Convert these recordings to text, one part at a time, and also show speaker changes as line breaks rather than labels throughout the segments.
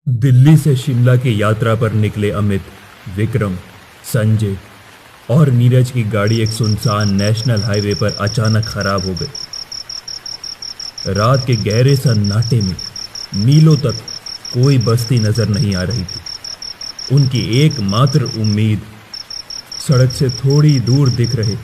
दिल्ली से शिमला की यात्रा पर निकले अमित, विक्रम, संजय और नीरज की गाड़ी एक सुनसान नेशनल हाईवे पर अचानक खराब हो गई। रात के गहरे सन्नाटे में मीलों तक कोई बस्ती नजर नहीं आ रही थी। उनकी एकमात्र उम्मीद सड़क से थोड़ी दूर दिख रहे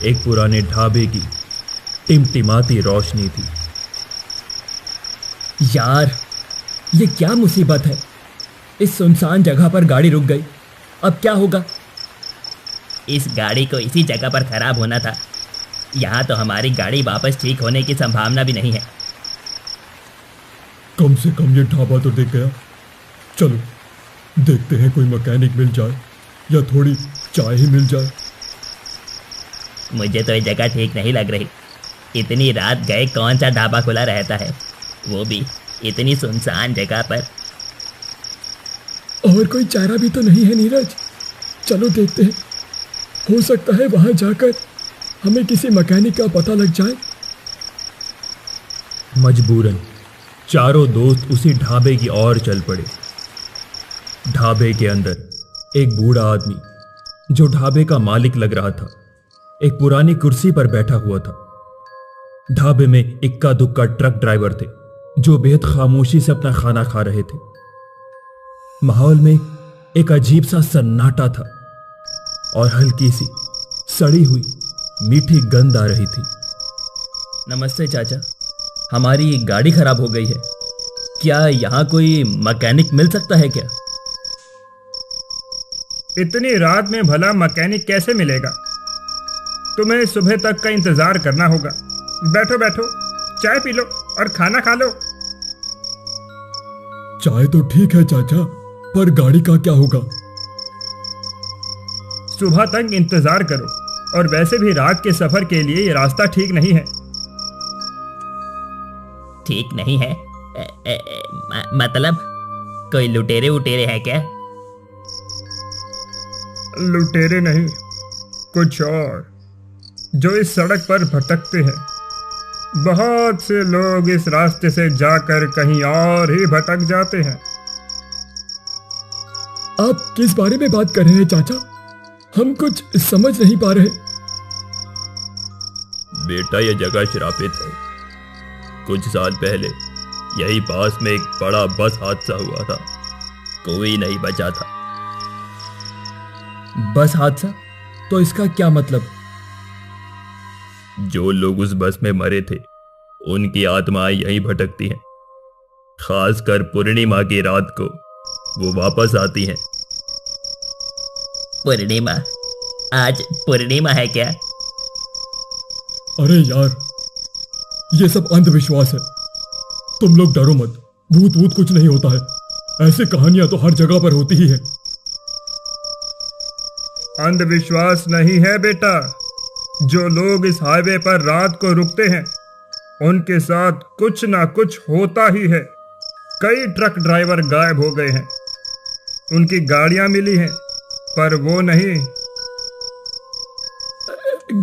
एक पुराने ढाबे की टिमटिमाती रोशनी थी।
यार, ये क्या मुसीबत है। इस सुनसान जगह पर गाड़ी रुक गई। अब क्या होगा?
इस गाड़ी को इसी जगह पर खराब होना था। यहाँ तो हमारी गाड़ी वापस ठीक होने की संभावना भी नहीं है।
कम से कम ये ढाबा तो दिख गया। चलो देखते हैं कोई मैकेनिक मिल जाए या थोड़ी चाय ही मिल जाए।
मुझे तो ये जगह ठीक नहीं लग रही। इतनी रात गए कौन सा ढाबा खुला रहता है, वो भी इतनी सुनसान जगह पर।
और कोई चारा भी तो नहीं है नीरज। चलो देखते हैं, हो सकता है वहां जाकर हमें किसी मैकेनिक का पता लग जाए।
मजबूरन चारों दोस्त उसी ढाबे की ओर चल पड़े। ढाबे के अंदर एक बूढ़ा आदमी जो ढाबे का मालिक लग रहा था एक पुरानी कुर्सी पर बैठा हुआ था। ढाबे में इक्का दुक्का ट्रक ड्राइवर थे जो बेहद खामोशी से अपना खाना खा रहे थे। माहौल में एक अजीब सा सन्नाटा था और हल्की सी सड़ी हुई मीठी गंध आ रही थी।
नमस्ते चाचा, हमारी गाड़ी खराब हो गई है। क्या यहाँ कोई मैकेनिक मिल सकता है क्या?
इतनी रात में भला मैकेनिक कैसे मिलेगा? तुम्हें सुबह तक का इंतजार करना होगा। बैठो बैठो, चाय पी लो और खाना खा लो।
चाय तो ठीक है चाचा, पर गाड़ी का क्या होगा?
सुबह तक इंतजार करो, और वैसे भी रात के सफर के लिए ये रास्ता ठीक नहीं है।
ठीक नहीं है? मतलब कोई लुटेरे उटेरे हैं क्या?
लुटेरे नहीं, कुछ और, जो इस सड़क पर भटकते हैं। बहुत से लोग इस रास्ते से जाकर कहीं और ही भटक जाते हैं।
आप किस बारे में बात कर रहे हैं चाचा? हम कुछ समझ नहीं पा रहे।
बेटा, यह जगह श्रापित है। कुछ साल पहले यही पास में एक बड़ा बस हादसा हुआ था।
कोई नहीं बचा था।
बस हादसा? तो इसका क्या मतलब?
जो लोग उस बस में मरे थे उनकी आत्माएं यहीं भटकती हैं। खासकर पूर्णिमा की रात को वो वापस आती हैं।
पूर्णिमा? आज पूर्णिमा है क्या?
अरे यार, ये सब अंधविश्वास है। तुम लोग डरो मत। भूत वूत कुछ नहीं होता है। ऐसी कहानियां तो हर जगह पर होती ही है।
अंधविश्वास नहीं है बेटा। जो लोग इस हाईवे पर रात को रुकते हैं उनके साथ कुछ ना कुछ होता ही है। कई ट्रक ड्राइवर गायब हो गए हैं। उनकी गाड़ियां मिली हैं पर वो नहीं।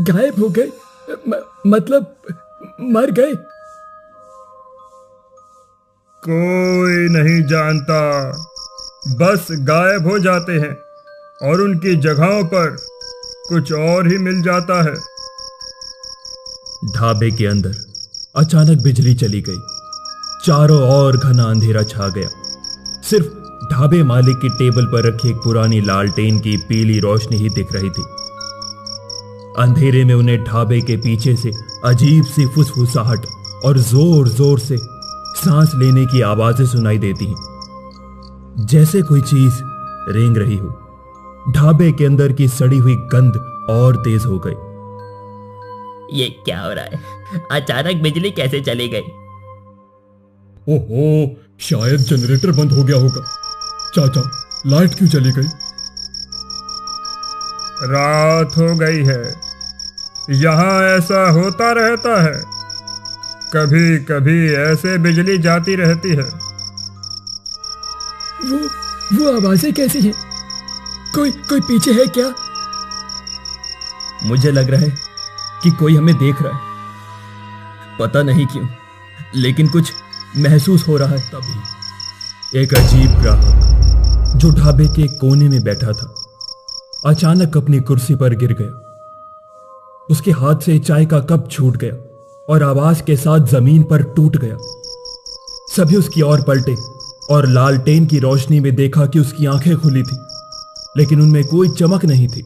गायब हो गए? मतलब मर गए?
कोई नहीं जानता। बस गायब हो जाते हैं और उनकी जगहों पर कुछ और ही मिल जाता है।
ढाबे के अंदर अचानक बिजली चली गई। चारों ओर घना अंधेरा छा गया। सिर्फ ढाबे मालिक की टेबल पर रखी एक पुरानी लालटेन की पीली रोशनी ही दिख रही थी। अंधेरे में उन्हें ढाबे के पीछे से अजीब सी फुसफुसाहट और जोर जोर से सांस लेने की आवाजें सुनाई देती हैं, जैसे कोई चीज रेंग रही हो। ढाबे के अंदर की सड़ी हुई गंध और तेज हो गई।
ये क्या हो रहा है? अचानक बिजली कैसे चली गई?
ओहो, शायद जनरेटर बंद हो गया होगा। चाचा, लाइट क्यों चली गई?
रात हो गई है। यहाँ ऐसा होता रहता है। कभी कभी ऐसे बिजली जाती रहती है।
वो आवाजें कैसी हैं? कोई पीछे है क्या? मुझे लग रहा है कि कोई हमें देख रहा है। पता नहीं क्यों, लेकिन कुछ महसूस हो रहा है।
एक अजीब ग्राहक जो ढाबे के कोने में बैठा था अचानक अपनी कुर्सी पर गिर गया। उसके हाथ से चाय का कप छूट गया और आवाज के साथ जमीन पर टूट गया। सभी उसकी ओर पलटे और लालटेन की रोशनी में देखा कि उसकी आंखें खुली थी, लेकिन उनमें कोई चमक नहीं थी।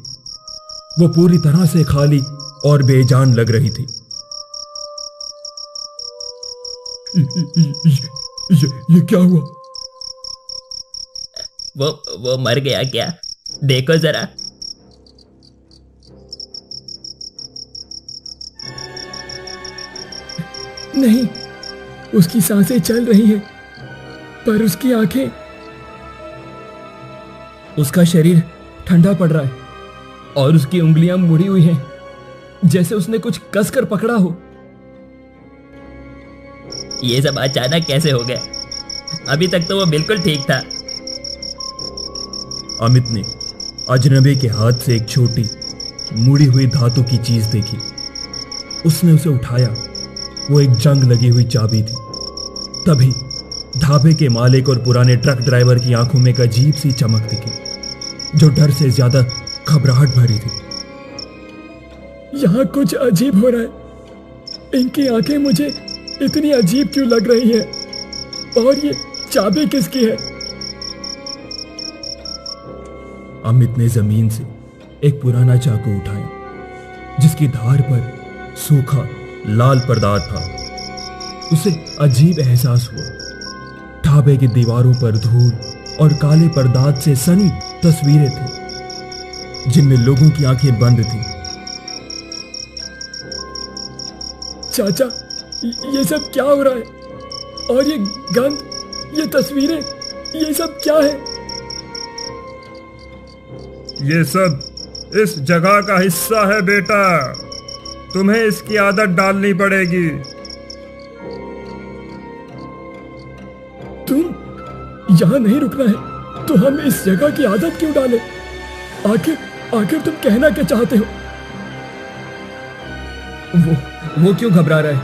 वो पूरी तरह से खाली और बेजान लग रही थी।
ये क्या हुआ?
वो मर गया क्या? देखो जरा।
नहीं, उसकी सांसें चल रही हैं, पर उसकी आंखें। उसका शरीर ठंडा पड़ रहा है और उसकी उंगलियां मुड़ी हुई हैं, जैसे उसने कुछ कसकर पकड़ा हो।
ये सब अचानक कैसे हो गया? अभी तक तो वो बिल्कुल ठीक था।
अमित ने अजनबी के हाथ से एक छोटी मुड़ी हुई धातु की चीज देखी। उसने उसे उठाया। वो एक जंग लगी हुई चाबी थी। तभी ढाबे के मालिक और पुराने ट्रक ड्राइवर की आंखों में एक अजीब सी चमक दिखी, जो डर से ज्यादा घबराहट भरी थी।
यहां कुछ अजीब हो रहा है। इनकी आंखें मुझे इतनी अजीब क्यों लग रही है? और ये चाबी किसकी है?
अमित ने जमीन से एक पुराना चाकू उठाया, जिसकी धार पर सूखा लाल पदार्थ था। उसे अजीब एहसास हुआ। ढाबे की दीवारों पर धूल और काले पदार्थ से सनी तस्वीरें थी, जिनमें लोगों की आंखें बंद थी।
चाचा, ये सब क्या हो रहा है? और ये गंध, ये तस्वीरें, ये सब क्या है?
ये सब इस जगह का हिस्सा है बेटा। तुम्हें इसकी आदत डालनी पड़ेगी।
तुम यहां नहीं रुकना है तो हम इस जगह की आदत क्यों डालें? आखिर तुम कहना क्या चाहते हो? वो क्यों घबरा रहा है?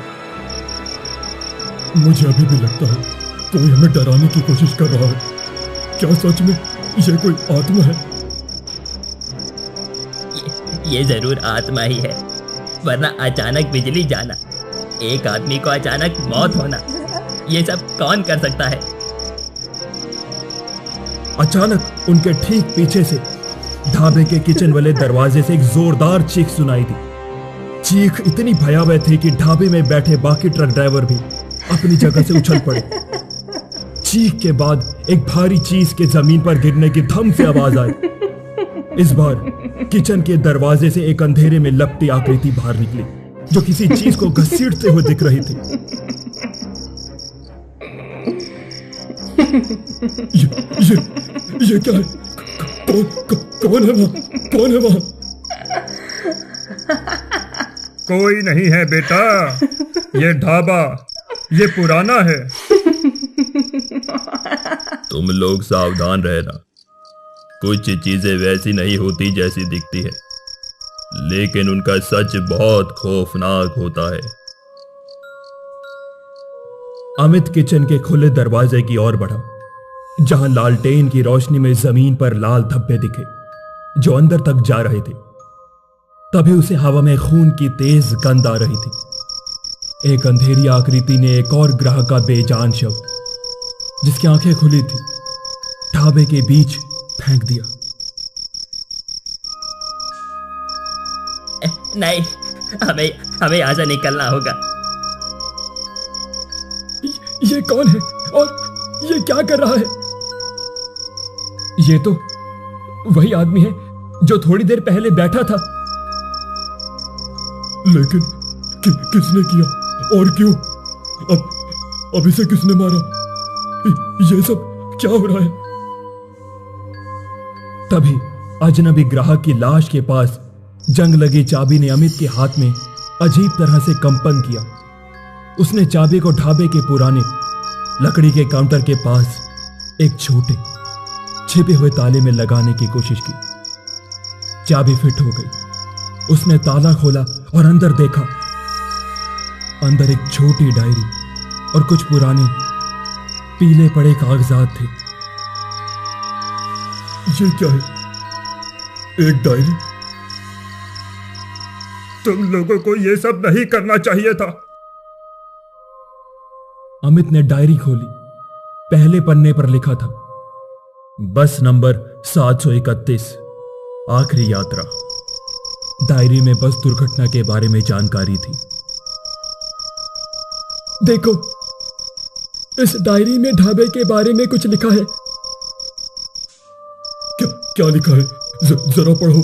मुझे अभी भी लगता है कोई हमें डराने की कोशिश कर रहा है। क्या सच में ये कोई आत्मा है?
ये जरूर आत्मा ही है, वरना अचानक बिजली जाना, एक आदमी को अचानक मौत होना, ये सब कौन कर सकता है?
अचानक उनके ठीक पीछे से ढाबे के किचन वाले दरवाजे से एक जोरदार चीख सुनाई दी। चीख इतनी भयावह थी कि ढाबे में बैठे बाकी ट्रक ड्राइवर भी अपनी जगह से उछल पड़े। चीख के बाद एक भारी चीज के जमीन पर गिरने की धम से आवाज आई। इस बार किचन के दरवाजे से एक अंधेरे में लपटी आकृति बाहर निकली, जो किसी चीज को घसीटते हुए दिख रही थी।
ये क्या है? कौन है वहां? कौन है वहां?
कोई नहीं है बेटा, ये ढाबा ये पुराना है।
तुम लोग सावधान रहना। कुछ चीजें वैसी नहीं होती जैसी दिखती है, लेकिन उनका सच बहुत खौफनाक होता है। अमित किचन के खुले दरवाजे की ओर बढ़ा, जहां लालटेन की रोशनी में जमीन पर लाल धब्बे दिखे, जो अंदर तक जा रहे थे। तभी उसे हवा में खून की तेज गंध आ रही थी। एक अंधेरी आकृति ने एक और ग्राहक का बेजान शव, जिसकी आंखें खुली थी, ढाबे के बीच फेंक दिया।
नहीं, हमें यहां से निकलना होगा।
ये कौन है और ये क्या कर रहा है? ये तो वही आदमी है जो थोड़ी देर पहले बैठा था।
लेकिन किसने किया और क्यों? अब इसे किसने मारा? ये सब क्या हो रहा है?
तभी अजनबी ग्राहक की लाश के पास जंग लगी चाबी ने अमित के हाथ में अजीब तरह से कंपन किया। उसने चाबी को ढाबे के पुराने लकड़ी के काउंटर के पास एक छोटे छिपे हुए ताले में लगाने की कोशिश की। चाबी फिट हो गई। उसने ताला खोला और अंदर देखा। अंदर एक छोटी डायरी और कुछ पुराने पीले पड़े कागजात थे।
ये क्या है? एक डायरी?
तुम लोगों को ये सब नहीं करना चाहिए था।
अमित ने डायरी खोली। पहले पन्ने पर लिखा था, बस नंबर 731, आखिरी यात्रा। डायरी में बस दुर्घटना के बारे में जानकारी थी।
देखो, इस डायरी में ढाबे के बारे में कुछ लिखा है।
क्या लिखा है? जरा पढ़ो।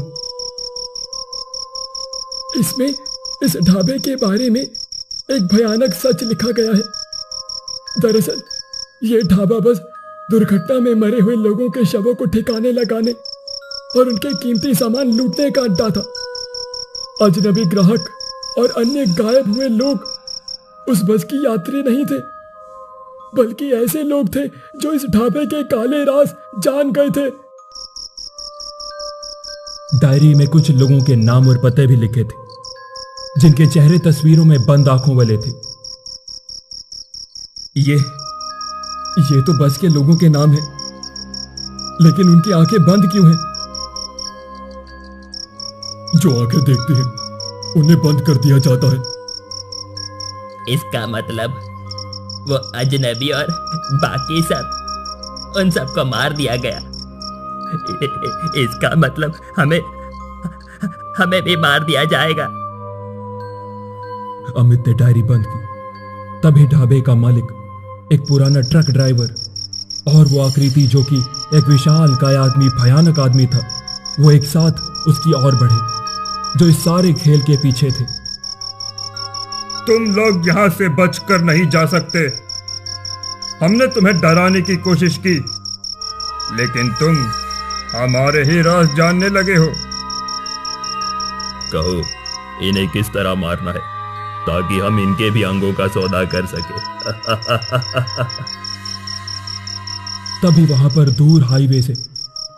इसमें इस ढाबे के बारे में एक भयानक सच लिखा गया है। दरअसल ये ढाबा बस दुर्घटना में मरे हुए लोगों के शवों को ठिकाने लगाने और उनके कीमती सामान लूटने का अड्डा था। अजनबी ग्राहक और अन्य गायब हुए लोग उस बस की यात्री नहीं थे, बल्कि ऐसे लोग थे जो इस ढाबे के काले राज जान गए थे।
डायरी में कुछ लोगों के नाम और पते भी लिखे थे, जिनके चेहरे तस्वीरों में बंद आंखों वाले थे।
ये तो बस के लोगों के नाम हैं, लेकिन उनकी आंखें बंद क्यों हैं?
जो आंखें देखते हैं उन्हें बंद कर दिया जाता है।
इसका मतलब वो अजनबी और बाकी सब, उन सबको मार दिया गया। इसका मतलब हमें भी मार दिया जाएगा।
अमित ने डायरी बंद की। तभी ढाबे का मालिक, एक पुराना ट्रक ड्राइवर और वो आकृति जो कि एक विशाल काय आदमी, भयानक आदमी था, वो एक साथ उसकी ओर बढ़े, जो इस सारे खेल के पीछे थे।
तुम लोग यहां से बचकर नहीं जा सकते। हमने तुम्हें डराने की कोशिश की, लेकिन तुम हमारे ही राज जानने लगे हो।
कहो, इन्हें किस तरह मारना है ताकि हम इनके भी अंगों का सौदा कर सके। तभी वहां पर दूर हाईवे से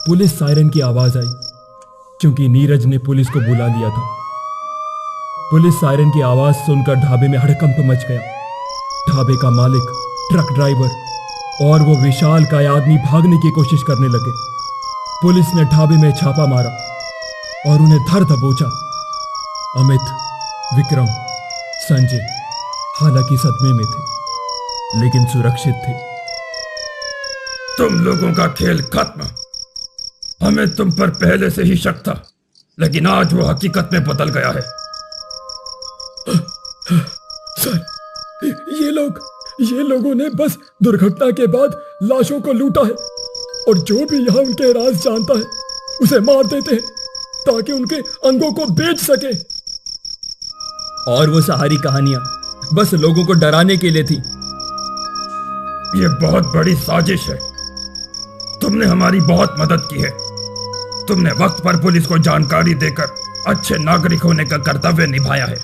पुलिस सायरन की आवाज आई, क्योंकि नीरज ने पुलिस को बुला लिया था। पुलिस सायरन की आवाज सुनकर ढाबे में हड़कंप मच गया। ढाबे का मालिक, ट्रक ड्राइवर और वो विशाल काय आदमी भागने की कोशिश करने लगे। पुलिस ने ढाबे में छापा मारा और उन्हें धर दबोचा। अमित, विक्रम, संजय हालांकि सदमे में थे, लेकिन सुरक्षित थे।
तुम लोगों का खेल खत्म। हमें तुम पर पहले से ही शक था, लेकिन आज वो हकीकत में बदल गया है।
सर, ये लोगों ने बस दुर्घटना के बाद लाशों को लूटा है, और जो भी यहाँ उनके राज जानता है उसे मार देते हैं ताकि उनके अंगों को बेच सके।
और वो सारी कहानियां बस लोगों को डराने के लिए थी।
ये बहुत बड़ी साजिश है। तुमने हमारी बहुत मदद की है। तुमने वक्त पर पुलिस को जानकारी देकर अच्छे नागरिक होने का कर्तव्य निभाया है।